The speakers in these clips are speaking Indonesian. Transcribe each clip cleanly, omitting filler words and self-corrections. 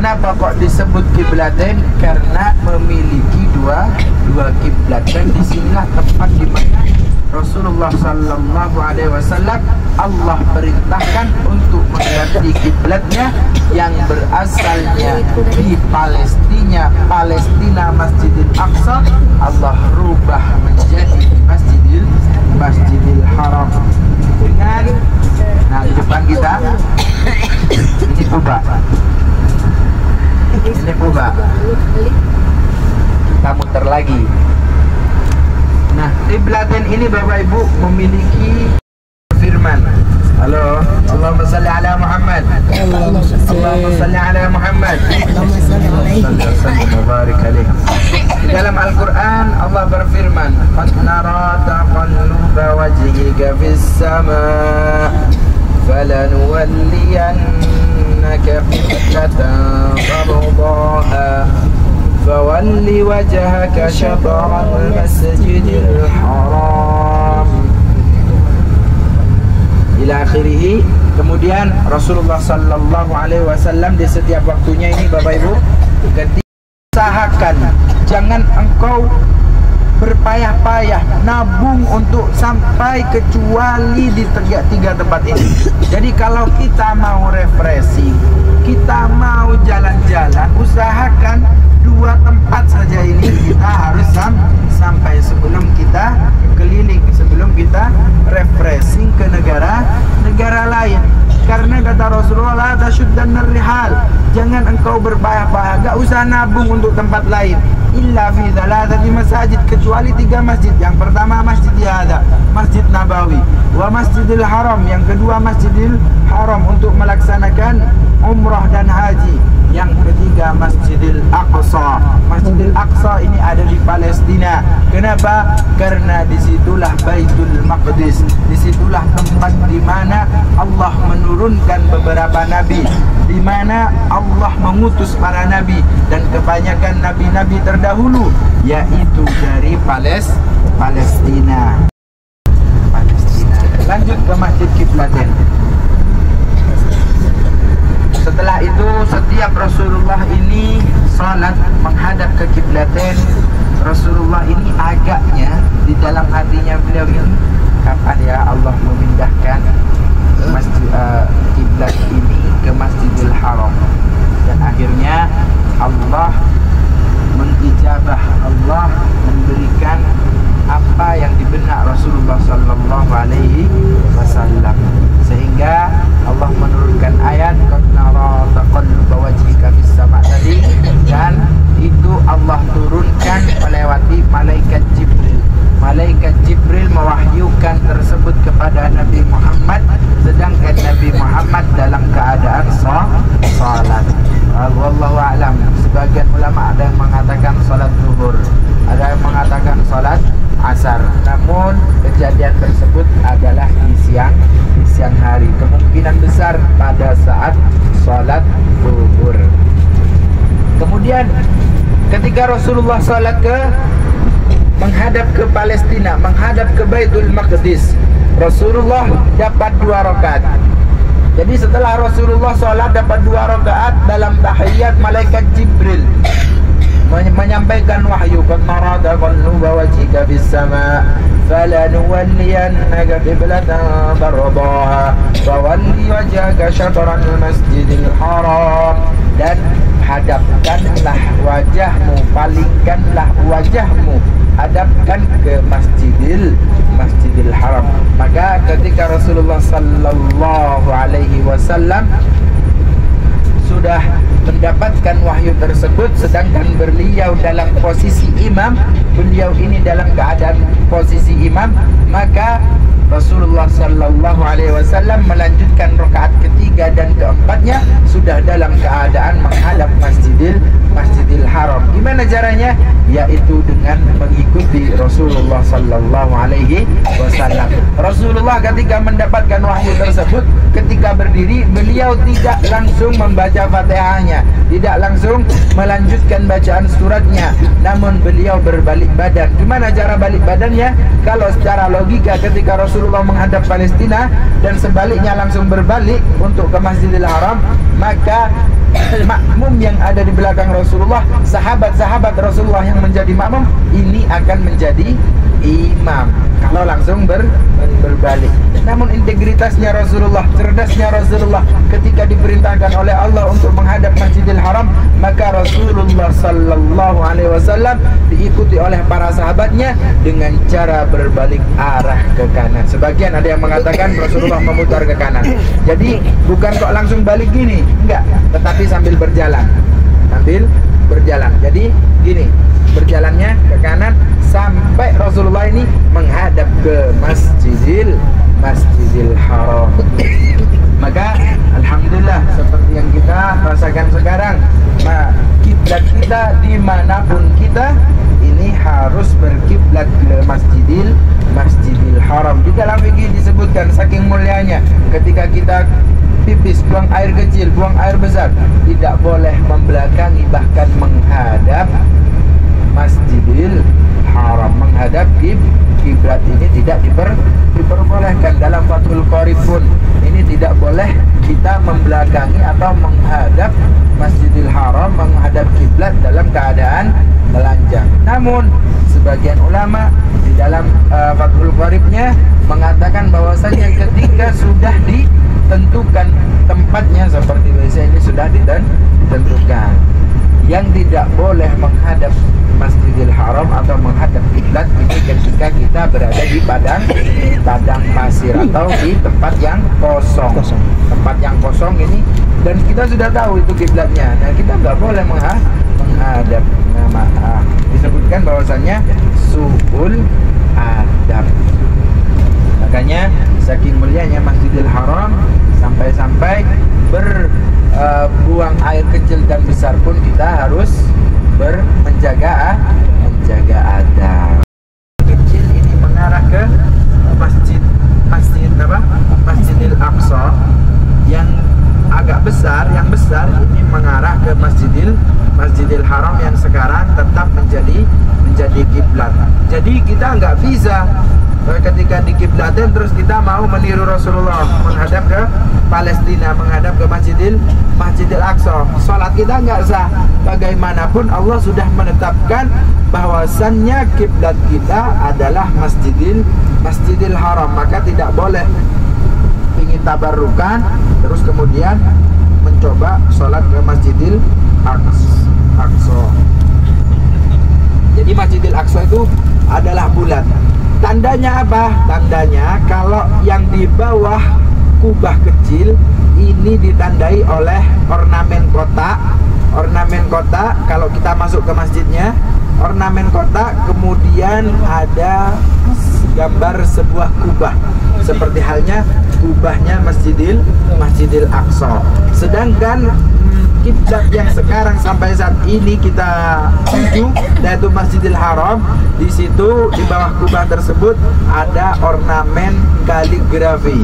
Kenapa kok disebut kiblatain? Karena memiliki dua kiblat, dan disinilah tempat di mana Rasulullah Sallallahu Alaihi Wasallam Allah perintahkan untuk mengganti kiblatnya yang berasalnya di Palestina Masjidil Aqsa, Allah rubah menjadi Masjidil Haram. Dengan di depan kita ini Kuba. Ini Kuba. Kita muter lagi. Nah, kiblatain ini Bapak Ibu memiliki firman. Halo, Allahumma salli ala Muhammad. Allahumma salli ala Muhammad. Allahumma salli wa barik alaihi. Di dalam Al-Qur'an Allah berfirman, "Qad nara taqalluba wajhika fis sama' falanuwalliyannaka qiblatan tardaha fawalli wajhaka syatral masjidil haram." Ila akhirih. Kemudian Rasulullah Sallallahu Alaihi Wasallam di setiap waktunya ini Bapak Ibu, ketika usahakan jangan engkau berpayah-payah nabung untuk sampai kecuali di tiga tempat ini. Jadi kalau kita mau refreshing, kita mau jalan-jalan, usahakan 2 tempat saja ini kita harus sampai sebelum kita keliling, sebelum kita refreshing ke negara lain. Karena kata Rasulullah, la tasyuddanna rihal, jangan engkau berpayah-payah, gak usah nabung untuk tempat lain. Illa fi thalathati masajid, kecuali 3 masjid. Yang pertama Masjid Hada, Masjid Nabawi, wa Masjidil Haram, yang kedua Masjidil Haram untuk melaksanakan umrah dan haji. Yang ketiga Masjidil Aqsa. Masjidil Aqsa ini ada di Palestina. Kenapa? Karena disitulah Baitul Maqdis, disitulah tempat di mana Allah menurunkan beberapa nabi, di mana Allah mengutus para nabi, dan kebanyakan nabi-nabi terdahulu yaitu dari Palestina. Lanjut ke Masjid Kiblatain. Setelah itu setiap Rasulullah ini salat menghadap ke kiblatain. Rasulullah ini agaknya di dalam hatinya beliau ini, kapan ya Allah memindahkan kiblat ini ke Masjidil Haram. Dan akhirnya Allah mengijabah, Allah memberikan apa yang di benak Rasulullah Sallallahu Alaihi Wasallam, sehingga Allah menurunkan ayat qad nara taqalluba wajhika fis sama' tadi, dan itu Allah turunkan melewati malaikat Jibril. Malaikat Jibril mewahyukan tersebut kepada Nabi Muhammad, sedangkan Nabi Muhammad dalam keadaan salat. Wallahu a'lam. Sebagian ulama ada yang mengatakan salat zuhur, ada yang mengatakan salat asar. Namun kejadian tersebut adalah di siang hari. Kemungkinan besar pada saat salat zuhur. Kemudian ketika Rasulullah salat menghadap ke Palestina, menghadap ke Baitul Maqdis, Rasulullah dapat 2 rakaat. Jadi setelah Rasulullah salat dapat 2 rakaat, dalam tahiyat malaikat Jibril menyampaikan wahyu, qad nara taqalluba wajhika fis sama' falanuwalliyannaka qiblatan tardaha fawalli wajhaka syatral masjidil haram, dan hadapkanlah wajahmu, palingkanlah wajahmu, hadapkan ke Masjidil Haram. Maka ketika Rasulullah Sallallahu Alaihi Wasallam sudah mendapatkan wahyu tersebut, sedangkan beliau dalam posisi imam, beliau ini dalam keadaan posisi imam, maka Rasulullah Sallallahu Alaihi Wasallam melanjutkan rakaat ketiga dan keempatnya sudah dalam keadaan menghadap Masjidil Haram. Gimana caranya? yaitu dengan mengikuti Rasulullah sallallahu alaihi wasallam. Rasulullah ketika mendapatkan wahyu tersebut, ketika berdiri beliau tidak langsung membaca Fatihahnya, tidak langsung melanjutkan bacaan suratnya, namun beliau berbalik badan. Gimana cara balik badannya? Kalau secara logika ketika Rasulullah menghadap Palestina dan sebaliknya langsung berbalik untuk ke Masjidil Haram, maka makmum yang ada di belakang Rasulullah, sahabat-sahabat Rasulullah yang menjadi makmum ini akan menjadi imam kalau langsung berbalik. Namun integritasnya Rasulullah, cerdasnya Rasulullah, ketika diperintahkan oleh Allah untuk menghadap Masjidil Haram, maka Rasulullah sallallahu alaihi wasallam diikuti oleh para sahabatnya dengan cara berbalik arah ke kanan. Sebagian ada yang mengatakan Rasulullah memutar ke kanan. Jadi bukan kok langsung balik gini, enggak, tetapi sambil berjalan. Jadi gini, berjalannya ke kanan sampai Rasulullah ini menghadap ke Masjidil Haram. Maka alhamdulillah seperti yang kita rasakan sekarang, kiblat kita dimanapun kita ini harus berkiblat ke Masjidil Haram. Di dalam fikih disebutkan saking mulianya, ketika kita pipis, buang air kecil, buang air besar, tidak boleh membelakangi, bahkan menghadap Masjidil Haram. Menghadap kiblat ini tidak diperbolehkan. Dalam Fathul Qorib pun ini tidak boleh kita membelakangi atau menghadap Masjidil Haram, menghadap kiblat dalam keadaan telanjang. Namun sebagian ulama di dalam Fathul Qoribnya mengatakan bahwasanya ketika sudah ditentukan tempatnya seperti biasa ini sudah ditentukan, yang tidak boleh menghadap Masjidil Haram atau menghadap kiblat ini ketika kita berada di padang pasir atau di tempat yang kosong. Tempat yang kosong ini, dan kita sudah tahu itu kiblatnya, nah kita nggak boleh menghadap. Disebutkan bahwasanya su'ul adab. Makanya saking mulianya Masjidil Haram, sampai-sampai berbuang air kecil dan besar pun kita harus menjaga adab. Kecil ini mengarah ke Masjidil Aqsa. Yang agak besar, yang besar ini mengarah ke Masjidil Haram yang sekarang tetap menjadi kiblat. Jadi kita nggak bisa ketika di kiblatin terus kita mau meniru Rasulullah menghadap ke Palestina, menghadap ke Masjidil Aqsa. Salat kita nggak sah. Bagaimanapun Allah sudah menetapkan bahwasannya kiblat kita adalah Masjidil Haram, maka tidak boleh ingin tabarrukan terus kemudian mencoba sholat ke Masjidil Aqsa. Jadi Masjidil Aqsa itu adalah bulat. Tandanya apa? Tandanya kalau yang di bawah kubah kecil ini ditandai oleh ornamen kotak. Ornamen kotak, kalau kita masuk ke masjidnya, ornamen kotak, kemudian ada gambar sebuah kubah, seperti halnya kubahnya Masjidil Aqsa. Sedangkan kiblat yang sekarang sampai saat ini kita tuju, yaitu Masjidil Haram, di situ di bawah kubah tersebut ada ornamen kaligrafi.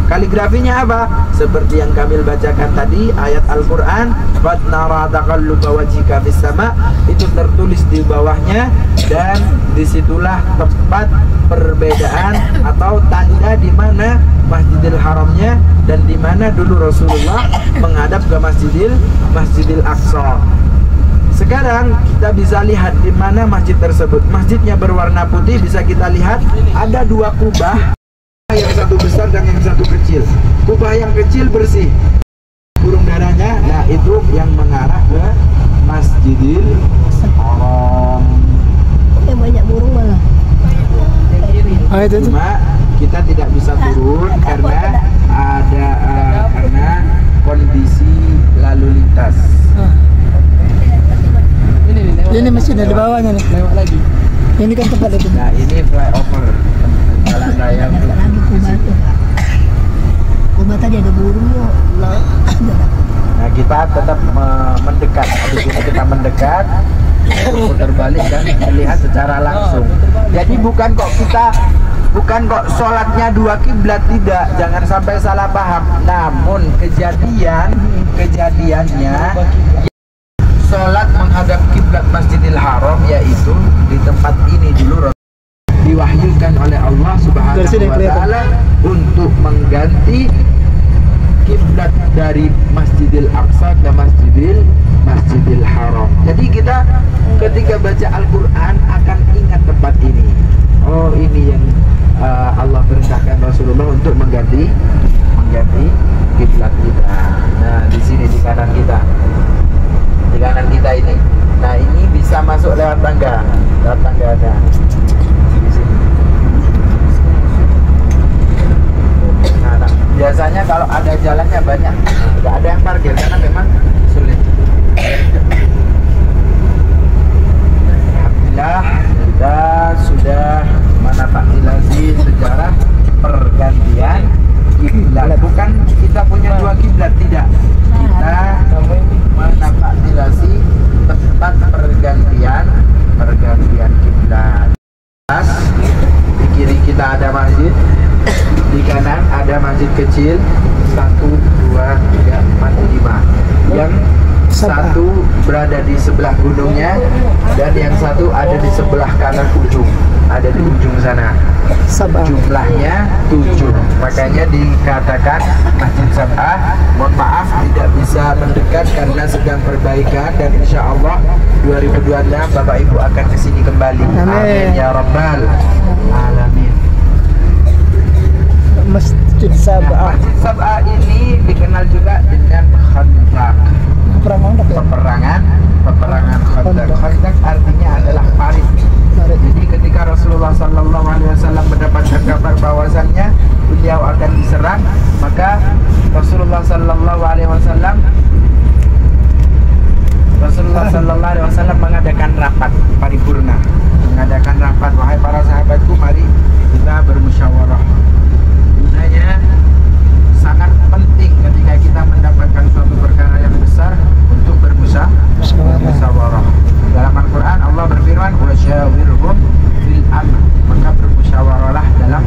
Kaligrafinya apa? Seperti yang Kamil bacakan tadi, ayat Al-Quran, "Qad nara taqalluba wajhika fis sama", itu tertulis di bawahnya, dan disitulah tempat perbedaan atau tanda di mana Masjidil Haramnya dan di mana dulu Rasulullah menghadap ke Masjidil Aqsa. Sekarang kita bisa lihat di mana masjid tersebut. Masjidnya berwarna putih, bisa kita lihat ada dua kubah, yang satu besar dan yang satu kecil. Kubah yang kecil bersih, burung darahnya, nah itu yang mengarah ke Masjidil Haram. Banyak burung malah. Cuma kita tidak bisa turun karena ada kondisi lalu lintas. Ini mesinnya di bawahnya nih, lewat lagi. Ini kan tempat itu. Nah ini flyover jalan raya. Kubah tadi ada burung yuk. Nah kita tetap mendekat. Habis ini kita mendekat putar balik dan melihat secara langsung. Jadi bukan kok sholatnya dua kiblat, tidak, jangan sampai salah paham. Namun kejadiannya sholat menghadap kiblat Masjidil Haram, yaitu di tempat ini dulu diwahyukan oleh Allah Subhanahu wa taala untuk mengganti kiblat dari Masjidil Aqsa ke Masjidil Haram. Jadi kita ketika baca Al-Qur'an akan ingat tempat ini. Oh, ini yang Allah perintahkan Rasulullah untuk mengganti kiblat kita. Nah, di sini di kanan kita. Di kanan kita ini. Nah, ini bisa masuk lewat tangga. Lewat tangga ada. Di sini. Nah, biasanya kalau ada jalannya banyak, nggak ada yang parkir karena memang sulit. Alhamdulillah kita sudah menapakilasi sejarah pergantian kiblat. Bukan kita punya dua kiblat, tidak. Kita menapakilasi tempat pergantian kiblat. Di kiri kita ada masjid, di kanan ada masjid kecil 1, 2, 3, 4, 5. Yang satu berada di sebelah gunungnya dan yang satu ada di sebelah kanan ujung, ada di ujung sana. Jumlahnya 7, makanya dikatakan Masjid Sab'ah. Mohon maaf tidak bisa mendekat karena sedang perbaikan, dan insya Allah 2026 Bapak Ibu akan kesini kembali. Amin ya Rabbal Alamin. Masjid Sab'ah. Masjid Sab'ah ini dikenal juga dengan Khandaq. Peperangan Khandaq. Khandaq artinya adalah parit. Jadi ketika Rasulullah Sallallahu Alaihi Wasallam mendapatkan kabar bahwasannya beliau akan diserang, maka Rasulullah Sallallahu Alaihi Wasallam mengadakan rapat paripurna, wahai para sahabatku, mari kita bermusyawarah. Gunanya sangat penting ketika kita mendapatkan suatu perkara yang besar untuk bermusyawarah. Dalam Al-Quran Allah berfirman, wasyawirhum fil amr, maka bermusyawarahlah dalam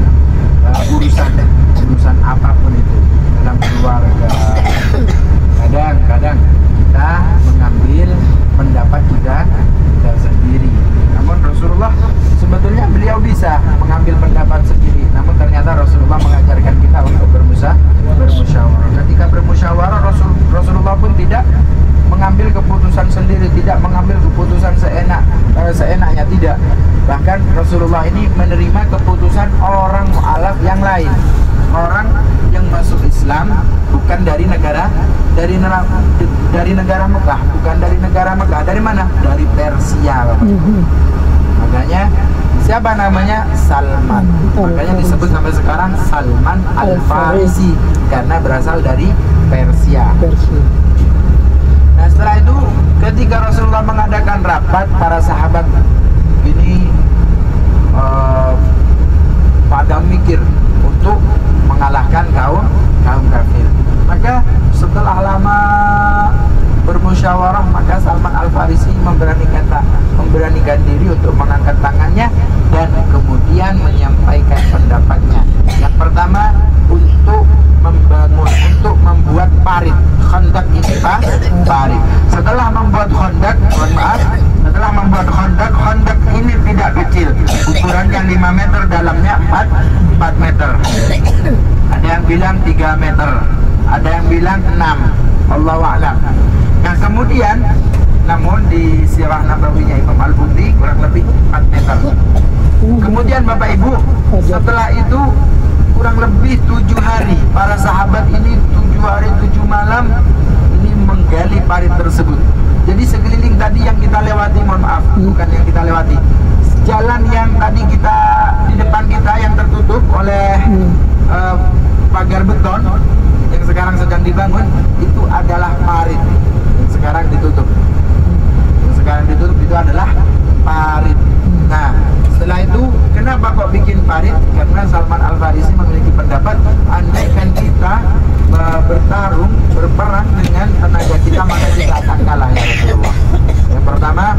urusan apapun itu, dalam keluarga. Kadang-kadang kita mengambil pendapat kita sendiri. Namun Rasulullah sebetulnya beliau bisa mengambil pendapat sendiri, namun ternyata Rasulullah mengajarkan kita untuk bermusyawarah. Ketika bermusyawarah, Rasulullah pun tidak mengambil keputusan sendiri, tidak mengambil keputusan seenaknya, tidak. Bahkan Rasulullah ini menerima keputusan orang mu'alaf yang lain, orang yang masuk Islam bukan dari negara Mekah, bukan dari negara Mekah. Dari mana? Dari Persia. Makanya siapa namanya? Salman. Makanya disebut sampai sekarang Salman Al-Farisi, karena berasal dari Persia. Nah, setelah itu ketika Rasulullah mengadakan rapat, para sahabat ini pada mikir untuk mengalahkan kaum kafir. Maka setelah lama bermusyawarah, maka Salman Al-Farisi memberanikan diri untuk mengangkat tangannya dan kemudian menyampaikan pendapatnya. Yang pertama, untuk membuat parit. Khandaq ini parit. Setelah membuat khandaq, khandaq ini tidak kecil, ukurannya 5 meter, dalamnya 4 meter. Ada yang bilang 3 meter, ada yang bilang 6, Allahu a'lam. Nah, kemudian namun di sirah nabawinya Imam Al-Bukhari kurang lebih 4 meter. Kemudian Bapak Ibu, setelah itu kurang lebih 7 hari para sahabat ini 7 hari 7 malam ini menggali parit tersebut. Jadi sekeliling tadi yang kita lewati, mohon maaf, bukan yang kita lewati, jalan yang tadi kita di depan kita yang tertutup oleh pagar beton yang sekarang sedang dibangun, itu adalah parit yang sekarang ditutup. Yang sekarang ditutup itu adalah parit. Nah, setelah itu kenapa kok bikin parit? Karena Salman Al-Farisi memiliki pendapat, andaikan kita berperang dengan tenaga kita, maka kita akan kalah, ya Rasulullah. Yang pertama,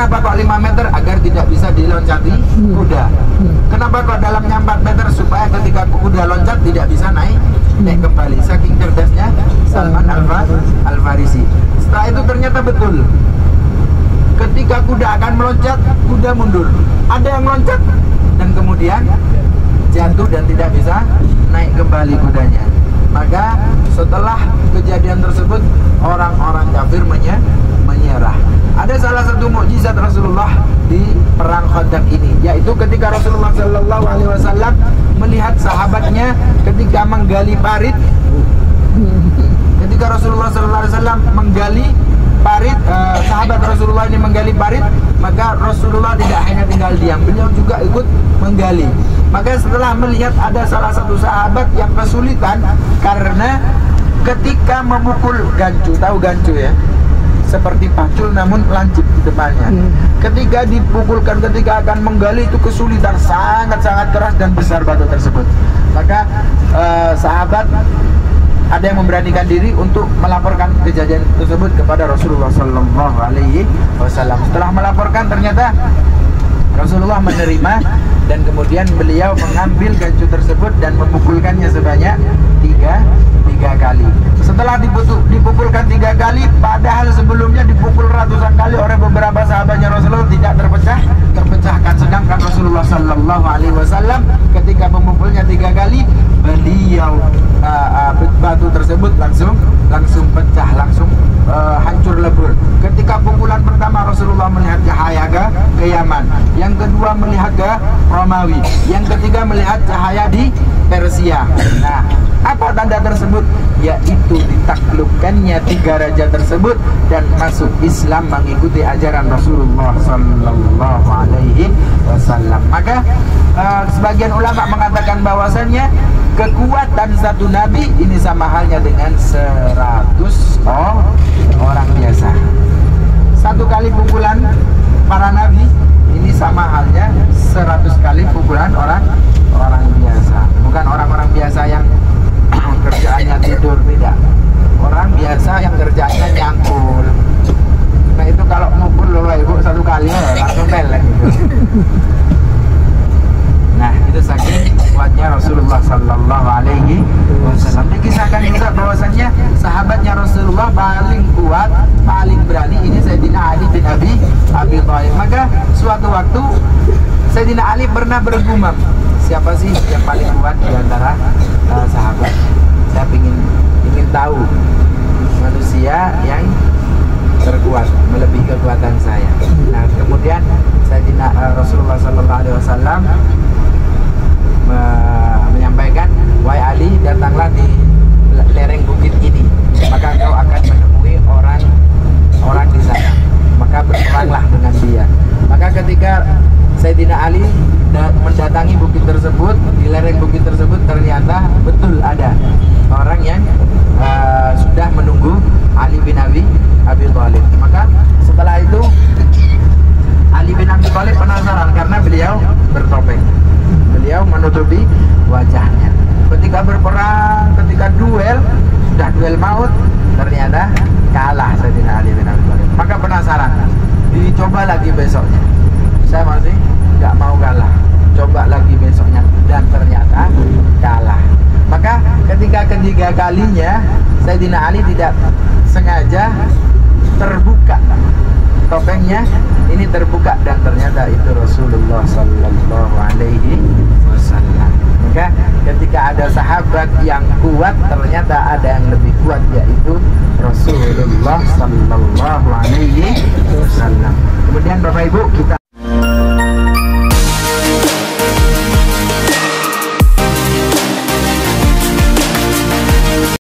Kenapa kok 5 meter? Agar tidak bisa diloncati kuda. Kenapa kok dalamnya 4 meter? Supaya ketika kuda loncat tidak bisa naik kembali. Saking cerdasnya Salman Al-Farisi. Setelah itu ternyata betul. Ketika kuda akan meloncat, kuda mundur. Ada yang loncat dan kemudian jatuh dan tidak bisa naik kembali kudanya. Maka setelah kejadian tersebut, orang-orang kafir menyerah. Ada salah satu mukjizat Rasulullah di perang Khandaq ini, yaitu ketika Rasulullah Shallallahu Alaihi Wasallam melihat sahabatnya ketika menggali parit. Ketika Rasulullah Shallallahu Alaihi Wasallam menggali parit, sahabat Rasulullah ini menggali parit, maka Rasulullah tidak hanya tinggal diam, beliau juga ikut menggali. Maka setelah melihat ada salah satu sahabat yang kesulitan karena ketika memukul gancu, tahu gancu ya? Seperti pacul namun lancip di depannya. Ketika dipukulkan, ketika akan menggali itu kesulitan, sangat-sangat keras dan besar batu tersebut. Maka sahabat ada yang memberanikan diri untuk melaporkan kejadian tersebut kepada Rasulullah Sallallahu Alaihi Wasallam. Setelah melaporkan, ternyata Rasulullah menerima dan kemudian beliau mengambil gancu tersebut dan memukulkannya sebanyak tiga kali. Setelah dipukulkan 3 kali, padahal sebelumnya dipukul ratusan kali oleh beberapa sahabatnya Rasulullah, tidak terpecahkan. Sedangkan Rasulullah Sallallahu Alaihi Wasallam ketika memukulnya 3 kali, beliau batu tersebut langsung pecah, langsung hancur lebur. Ketika pukulan pertama Rasulullah melihat cahaya ke Yaman, yang kedua melihat ke Romawi, yang ketiga melihat cahaya di Persia. Nah, apa tanda tersebut? Yaitu ditaklukkannya 3 raja tersebut dan masuk Islam mengikuti ajaran Rasulullah Sallallahu Alaihi Wasallam. Maka sebagian ulama mengatakan bahwasannya kekuatan satu nabi ini sama halnya dengan 100 orang biasa. 1 kali pukulan para nabi ini sama halnya 100 kali pukulan orang biasa. Bukan orang-orang biasa yang kerjaannya tidur, tidak. Orang biasa yang kerjaannya nyangkul. Nah itu kalau mukul loh ibu 1 kali langsung pelek gitu. Nah itu saking kuatnya Rasulullah Sallallahu Alaihi Wasallam. Dikisahkan juga bahwasannya sahabatnya Rasulullah paling kuat, paling berani ini Sayyidina Ali bin Abi Thalib. Maka suatu waktu Sayyidina Ali pernah bergumam, siapa sih yang paling kuat di antara sahabat? Saya ingin tahu manusia yang terkuat melebihi kekuatan saya. Nah kemudian Sayyidina Rasulullah Sallallahu Alaihi Wasallam menyampaikan, wahai Ali, datanglah di lereng bukit ini, maka kau akan menemui orang di sana, maka berperanglah dengan dia. Maka ketika Sayyidina Ali mendatangi bukit tersebut, di lereng bukit tersebut ternyata betul ada orang yang sudah menunggu Ali bin Abi Thalib. Maka setelah itu Ali bin Abi Thalib penasaran karena beliau bertopeng, beliau menutupi wajahnya. Ketika berperang, ketika sudah duel maut, ternyata kalah Sayyidina Ali bin Abi Thalib. Maka penasaran, dicoba lagi besoknya. Saya masih nggak mau kalah, coba lagi besoknya, dan ternyata kalah. Maka ketika ketiga kalinya Sayyidina Ali tidak sengaja terbuka topengnya, ini terbuka dan ternyata itu Rasulullah Sallallahu Alaihi Wasallam. Maka ketika ada sahabat yang kuat, ternyata ada yang lebih kuat, yaitu Rasulullah Sallallahu Alaihi